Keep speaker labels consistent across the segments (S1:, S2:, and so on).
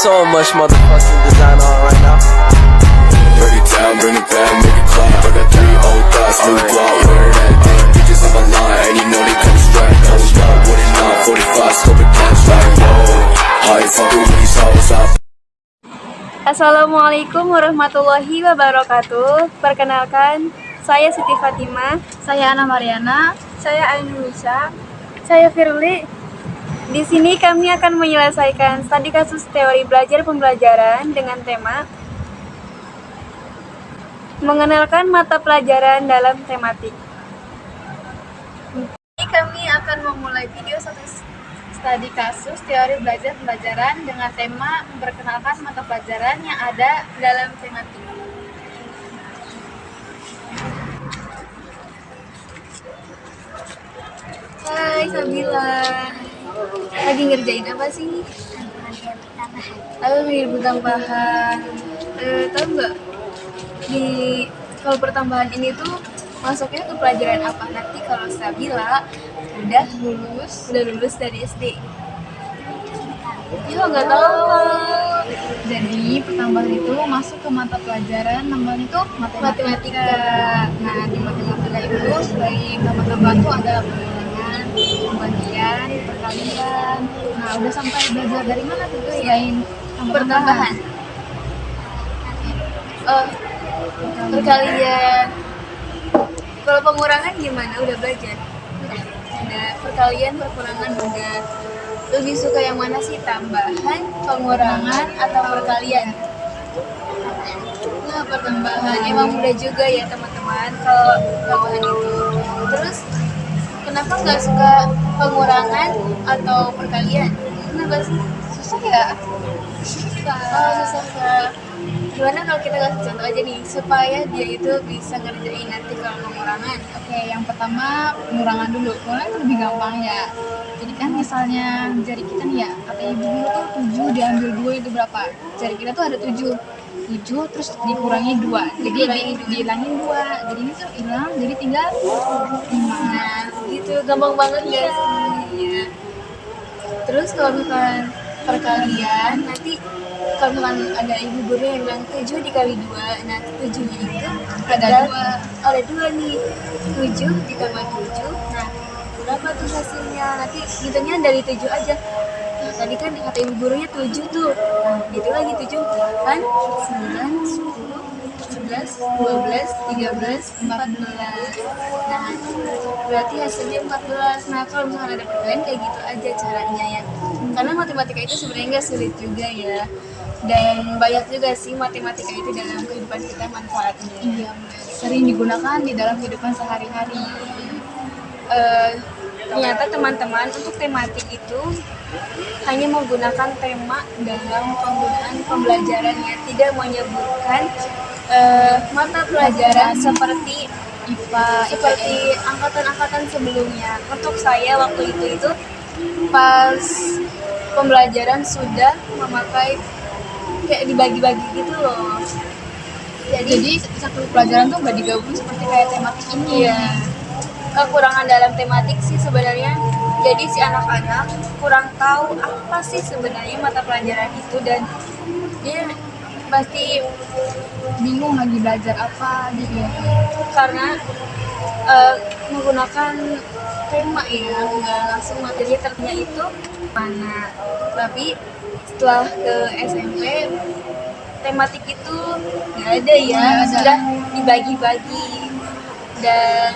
S1: so much motherfucking design on right now.
S2: Break it down, bring it back, make it clap. I got 3 old thoughts, really block. Where that thing, bitches on my line, and you know they come straight. Hold up, what it not, 45, scope it cash like, whoa. How you fucking with these hoes up?
S3: Assalamualaikum warahmatullahi wabarakatuh. Perkenalkan, saya Siti Fatimah.
S4: Saya Ana Mariana.
S3: Saya Ainusa. Saya Firly. Di sini kami akan menyelesaikan studi kasus teori belajar pembelajaran dengan tema mengenalkan mata pelajaran dalam tematik.
S4: Ini kami akan memulai video satu studi kasus teori belajar pembelajaran dengan tema memperkenalkan mata pelajaran yang ada dalam tematik.
S3: Hai Sabila, lagi ngerjain apa sih? Ngerjain tambahan. Tahu nggak kalau pertambahan ini tuh masuknya ke pelajaran apa? Nanti kalau Sabila udah lulus dari SD. Ya nggak tahu.
S4: Jadi pertambahan itu masuk ke mata pelajaran namanya itu matematika. Nah, di matematika itu selain tambahan tuh ada pengulangan, pembagian, perkalian. Nah, udah sampai belajar dari mana tuh selain
S3: Pertambahan. Perkalian. Kalau pengurangan gimana? Udah belajar? Udah. Perkalian, perkurangan udah. Lebih suka yang mana sih? Tambahan, pengurangan, atau perkalian? Nah, pertambahan. Emang mudah juga ya teman-teman kalau tambahan itu. Terus, kenapa nggak suka pengurangan atau perkalian? Kenapa sih?
S4: susah ya.
S3: Susah. Gimana kalau kita kasih contoh aja nih supaya dia itu bisa ngerjain nanti kalau pengurangan?
S4: Oke, yang pertama pengurangan dulu. Pengurangan itu lebih gampang ya. Jadi kan misalnya jari kita nih ya, kata ibu dulu tuh 7 diambil 2 itu berapa? Jari kita tuh ada 7 terus dikurangi 2. Jadi dihilangin 2. Jadi ini tuh hilang, jadi tinggal 5.
S3: Nah, gitu gampang banget ya sih. Terus kalau misalkan perkalian nanti kalau misalkan ada ibu guru yang bilang 7 dikali 2, nah 7-nya itu ada 2 nih, 7 ditambah 7, nah berapa tuh hasilnya? Nanti hitungnya dari 7 aja. Nah, tadi kan kata ibu gurunya 7 tuh, nah itu lagi 7, 8, 9, 10, 11, 12, 13, 14. Nah, berarti hasilnya 14. Nah, kalau misalkan ada perkalian kayak gitu aja caranya ya. Karena matematika itu sebenarnya nggak sulit juga ya. Dan banyak juga sih matematika itu dalam kehidupan kita manfaatnya.
S4: Iya, sering digunakan di dalam kehidupan sehari-hari.
S3: Ternyata teman-teman untuk tematik itu hanya menggunakan tema dalam penggunaan pembelajarannya, tidak menyebutkan mata pelajaran seperti
S4: IPA,
S3: seperti angkatan-angkatan sebelumnya. Untuk saya waktu itu pas pembelajaran sudah memakai kayak dibagi-bagi gitu loh.
S4: Jadi satu pelajaran tuh nggak digabung seperti kayak tematik ini.
S3: Iya. Kekurangan dalam tematik sih sebenarnya, jadi si anak-anak kurang tahu apa sih sebenarnya mata pelajaran itu dan dia pasti
S4: Bingung lagi belajar apa gitu.
S3: karena menggunakan tema ya, nggak langsung materi ternyata itu mana. Tapi setelah ke SMP tematik itu nggak ada ya, sudah dibagi-bagi dan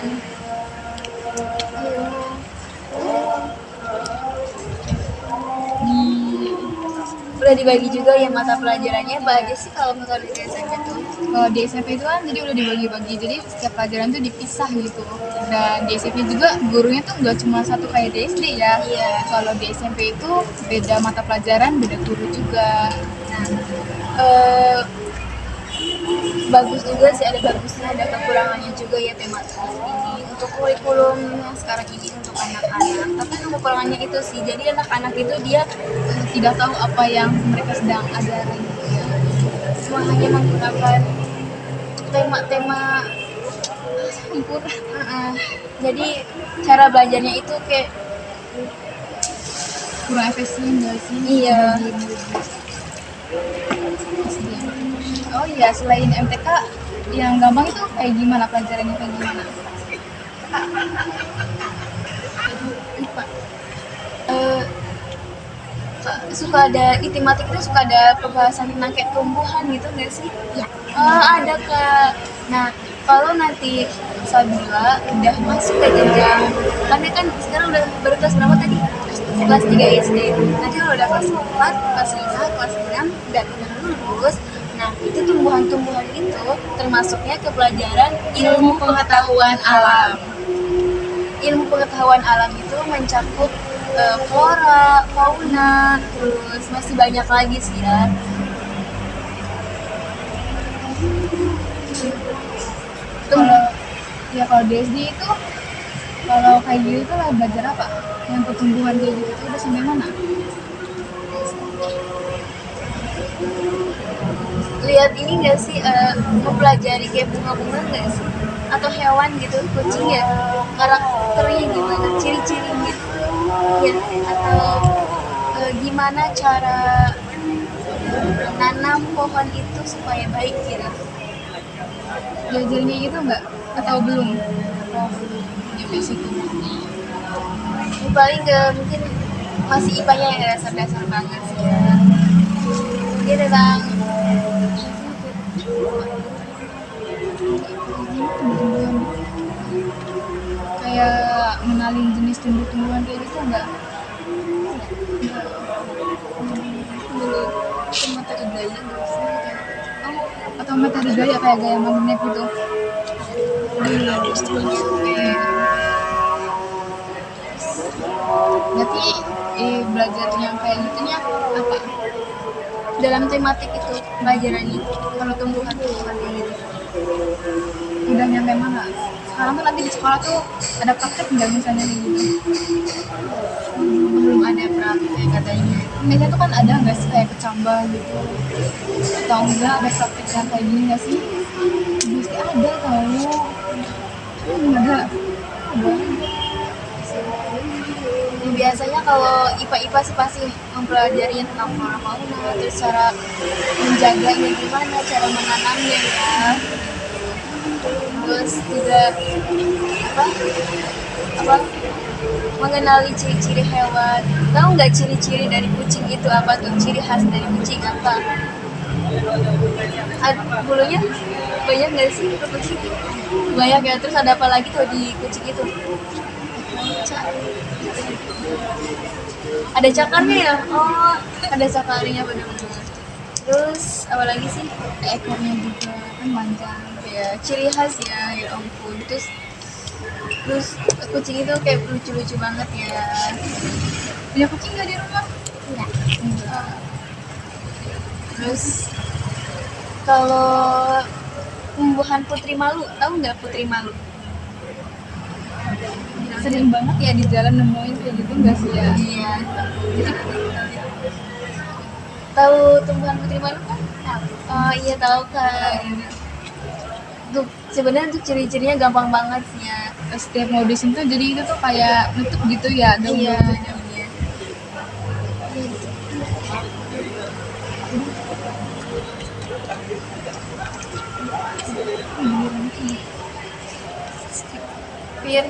S3: udah dibagi juga ya mata pelajarannya. Apa aja sih kalau misalnya di SMP tuh?
S4: Kalau di SMP itu kan jadi udah dibagi-bagi, jadi setiap pelajaran tuh dipisah gitu. Dan di SMP juga gurunya tuh nggak cuma satu kayak di SD ya.
S3: Iya.
S4: Kalau di SMP itu beda mata pelajaran, beda guru juga.
S3: Nah, bagus juga sih, ada bagusnya, ada kekurangannya juga ya tema ini untuk kurikulum yang sekarang ini untuk anak-anak. Tapi kekurangannya itu sih, jadi anak-anak itu dia
S4: Tidak tahu apa yang mereka sedang ajarin.
S3: cuma hanya menggunakan tema-tema jadi cara belajarnya itu kayak
S4: kurang efisien nggak sih?
S3: Iya.
S4: SD. Oh iya, selain MTK yang gampang itu kayak gimana, pelajarannya kayak gimana?
S3: IPA. Suka ada di tematik itu suka ada pembahasan tentang kayak tumbuhan gitu nggak sih?
S4: Ya.
S3: Ada Kak. Nah, kalau nanti Sabila udah masuk ke jenjang, karena kan sekarang udah baru kelas berapa tadi? Kelas 3 SD. Nanti kalau udah kelas 4, kelas 5, kelas 6, udah lulus. Nah, itu tumbuhan-tumbuhan itu termasuknya ke pelajaran ilmu pengetahuan alam. Ilmu pengetahuan alam itu mencakup flora, fauna, terus masih banyak lagi sih ya.
S4: Kalau di SD itu kalau kayak gitu tuh lah belajar apa? Yang pertumbuhan kayak gitu tuh udah sampai mana?
S3: Lihat ini nggak sih, mempelajari kayak bunga-bunga nggak sih? Atau hewan gitu, kucing ya, karakternya gimana, ciri-cirinya ya, atau gimana cara nanam pohon itu supaya baik gitu.
S4: Belajarnya gitu nggak? Atau belum?
S3: Ya basic itu. Paling nggak, mungkin masih IPA-nya yang dasar-dasar banget sih ya. Dia tentang
S4: Kayak mengenalin jenis tumbuh-tumbuhan kayak gitu nggak?
S3: dulu materi gaya nggak sih?
S4: Atau materi gaya kayak gaya magnet gitu? Berarti belajar yang kayak gitunya apa?
S3: Dalam tematik itu pelajarannya kalau tumbuhan-tumbuhan kayak gitu.
S4: Udah nyampe mana? Sekarang tuh nanti di sekolah tuh ada praktek nggak misalnya kayak gitu?
S3: Belum ada praktek katanya.
S4: Biasanya tuh kan ada nggak sih kayak kecambah gitu? Atau enggak ada praktek yang kayak gini nggak sih? Biasanya ada tau. Ada.
S3: Biasanya kalau IPA sih pasti mempelajari tentang flora fauna, terus cara menjaganya gimana, cara menanamnya ya. Terus juga apa mengenali ciri-ciri hewan. Tahu nggak ciri-ciri dari kucing itu apa tuh? Ciri khas dari kucing apa? Bulunya banyak nggak sih kucing? Banyak ya. Terus ada apa lagi tuh di kucing itu? Ada cakarnya ya? Oh, ada cakarnya benar-benar. Terus apa lagi sih?
S4: Ekornya juga kan panjang.
S3: Ya, ciri khas ya ampun. Terus kucing itu kayak lucu-lucu banget ya.
S4: Punya kucing nggak di rumah?
S3: Enggak. Terus kalau tumbuhan putri malu, tahu nggak putri malu?
S4: Sering banget ya di jalan nemuin kayak gitu nggak sih ya?
S3: Iya. Tahu tumbuhan putri malu kan? Oh iya tahu kan. Tuh sebenarnya tuh ciri-cirinya gampang banget sih ya.
S4: Setiap mau di sini tuh jadi itu tuh kayak nutup gitu ya
S3: Iya.
S4: daunnya.
S3: Pir.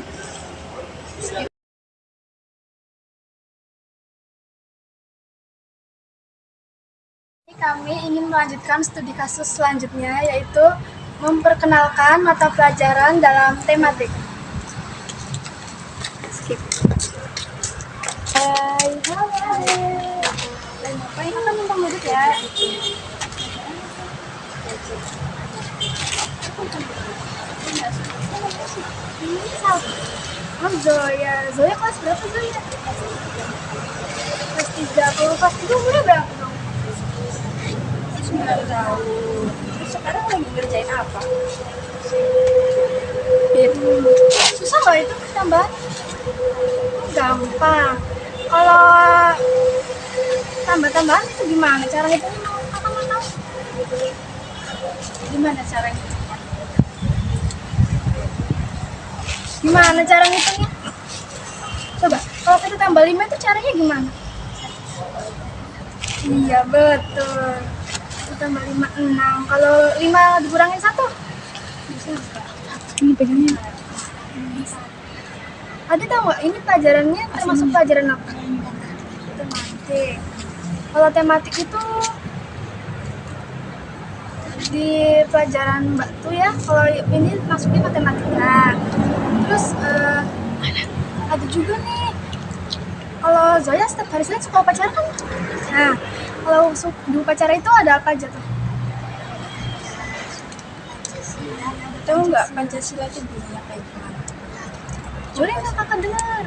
S5: Kami ingin melanjutkan studi kasus selanjutnya, yaitu memperkenalkan mata pelajaran dalam tematik. Skip. Hai, halo. Ngapain? Kita numpang duduk ya. Oh, Zoya kelas berapa Zoya? Kelas 3. Kalau kelas 3 umurnya berapa dong? 9 tahun. Terus sekarang lagi ngerjain apa? Susah loh itu tambahan. Gampang. Kalau tambah-tambahan itu gimana? Cara hitungnya kakak mau tahu? Gimana cara ngitungnya? Gimana cara ngitungnya? Coba, kalau 1 tambah 5 itu caranya gimana? Iya betul. tambah 5, 6. Kalau 5 dikurangin 1? Bisa nggak?
S4: Ini pegangnya.
S5: Ada tahu nggak? Ini pelajarannya termasuk pelajaran apa? Tematik. Kalau tematik itu di pelajaran Mbak tuh ya, kalau ini masuknya matematika. Terus ada juga nih, kalau Zoya setiap hari Senin suka upacara kan? Nah, kalau di upacara itu ada apa aja tuh?
S3: Tahu nggak Pancasila itu bunyinya kayak gimana?
S5: Boleh nggak kakak dengar?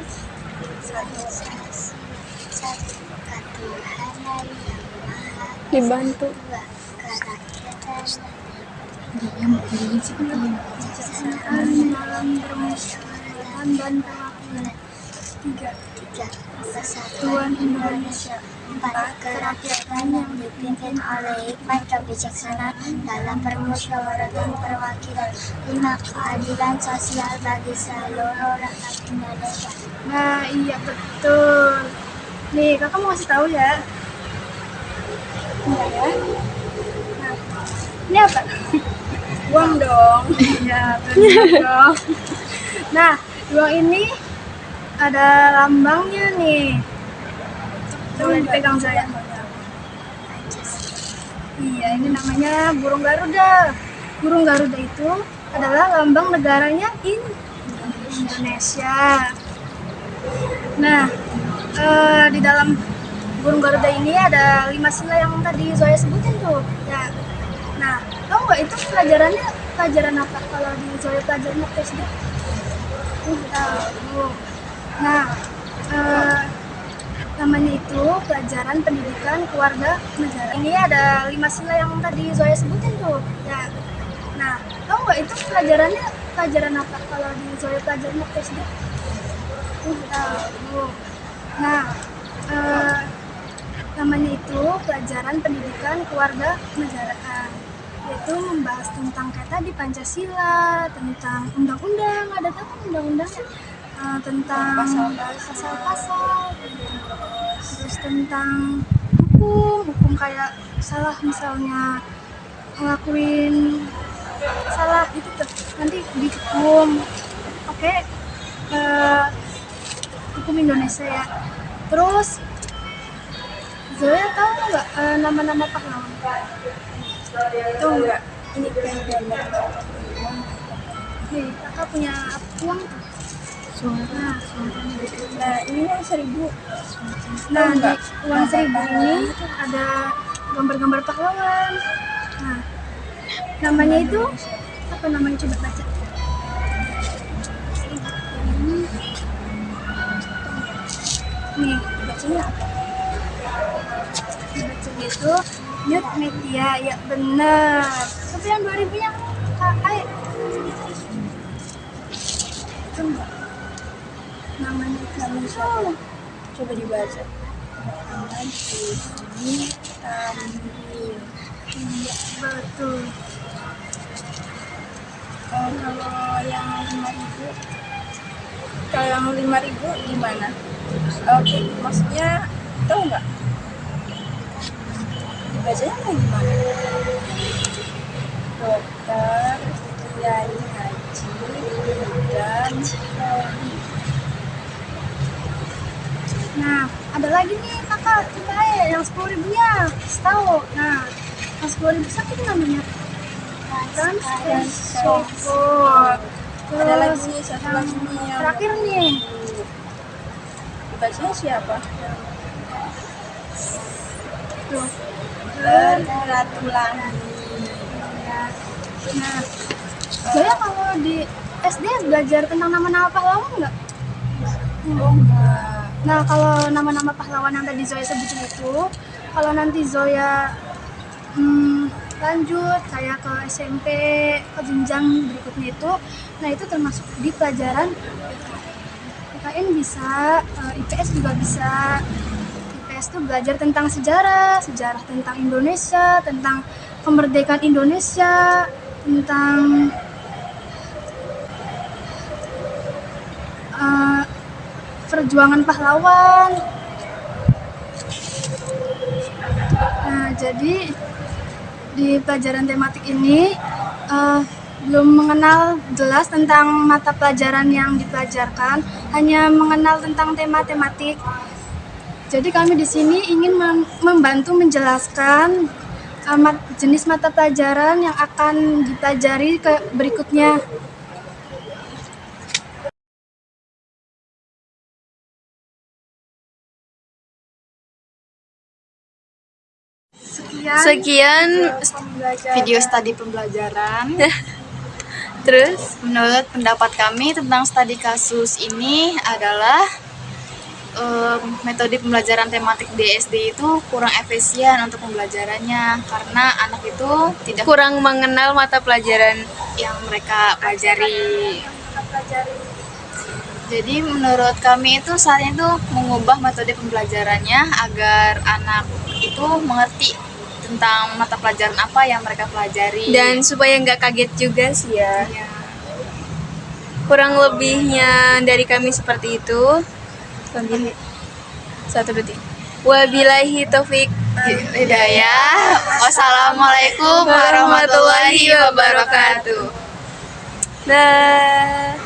S3: Dibantu.
S5: Dalam bermusyawarah dan perwakilan. 3. Kesatuan Indonesia.
S6: 4. Kerakyatan yang dipimpin oleh hikmat kebijaksanaan dalam permusyawaratan dan perwakilan. 5. Keadilan sosial bagi seluruh rakyat Indonesia.
S5: Nah, iya betul. Nih, kakak mau kasih tahu ya. Enggak ya? Nah, ini apa?
S3: Uang dong.
S5: Iya, benar dong. Nah, uang ini ada lambangnya nih. Boleh dipegang saya. Iya, ini namanya burung Garuda. Burung Garuda itu adalah lambang negaranya Indonesia. Nah, di dalam burung Garuda ini ada 5 sila yang tadi Zoya sebutin tuh. Ya. Nah, tahu nggak itu pelajarannya pelajaran apa? Kalau di Zoya pelajaran apa SD? Tahu. Nah, namanya itu pelajaran pendidikan keluarga negara. Ini ada 5 sila yang tadi Zoya sebutin tuh. Ya. Nah, tahu nggak itu pelajarannya pelajaran apa? Kalau di Zoya pelajaran apa SD? Tahu. Nah, namanya itu pelajaran pendidikan keluarga negaraan, yaitu membahas tentang kayak tadi Pancasila, tentang undang-undang, ada kan undang-undangnya, tentang pasal-pasal, terus tentang hukum kayak salah misalnya ngelakuin salah itu tuh nanti dihukum. Oke, hukum Indonesia ya. Terus Zoya tahu nggak nama-nama pahlawan?
S3: Tahu nggak? Ini kayak gambar.
S5: Nih, kakak punya uang tuh. Nah,
S3: Ini yang 1.000.
S5: nah di uang 1.000 ini ada gambar-gambar pahlawan. Nah, namanya itu apa namanya, coba baca. Nih, bacanya apa? Bacanya itu Yud Media, ya bener. Tapi yang 2000-nya ayo. Coba. Namanya itu
S3: Coba dibaca. Tangan ini Tamil.
S5: iya, betul.
S3: Kalau yang 5.000, kalau yang 5.000 gimana? Oke, maksudnya tahu nggak? Dibacanya kayak gimana? Dokter, Kiai Haji, dan
S5: Nah, ada lagi nih kakak, coba ya yang 10.000-nya, tahu. Nah, yang 10.000 siapa itu namanya? Support.
S3: ada lagi satu lagi nih yang
S5: Terakhir nih,
S3: dibacanya siapa?
S5: tuh.
S3: Beratulangi.
S5: Nah, Zoya kalau di SD belajar tentang nama-nama pahlawan nggak?
S3: Oh enggak.
S5: Nah, kalau nama-nama pahlawan yang tadi Zoya sebutin itu, kalau nanti Zoya lanjut kayak ke SMP, ke jenjang berikutnya itu, nah itu termasuk di pelajaran PKN bisa, IPS juga bisa. IPS itu belajar tentang sejarah tentang Indonesia, tentang kemerdekaan Indonesia, tentang perjuangan pahlawan. Nah, jadi di pelajaran tematik ini belum mengenal jelas tentang mata pelajaran yang dipelajarkan, hanya mengenal tentang tema tematik. Jadi kami di sini ingin membantu menjelaskan jenis mata pelajaran yang akan dipelajari ke berikutnya.
S3: Sekian
S4: Video studi pembelajaran.
S3: terus
S4: Menurut pendapat kami tentang studi kasus ini adalah metode pembelajaran tematik di SD itu kurang efisien untuk pembelajarannya karena anak itu tidak
S3: kurang mengenal mata pelajaran.
S4: yang mereka pelajari. Jadi menurut kami itu saatnya itu mengubah metode pembelajarannya agar anak itu mengerti tentang mata pelajaran apa yang mereka pelajari.
S3: Dan supaya nggak kaget juga sih ya.
S4: Ya,
S3: Kurang lebihnya dari kami seperti itu. Satu detik. Wabillahi taufik
S4: hidayah. Wassalamualaikum warahmatullahi wabarakatuh.
S3: Dah.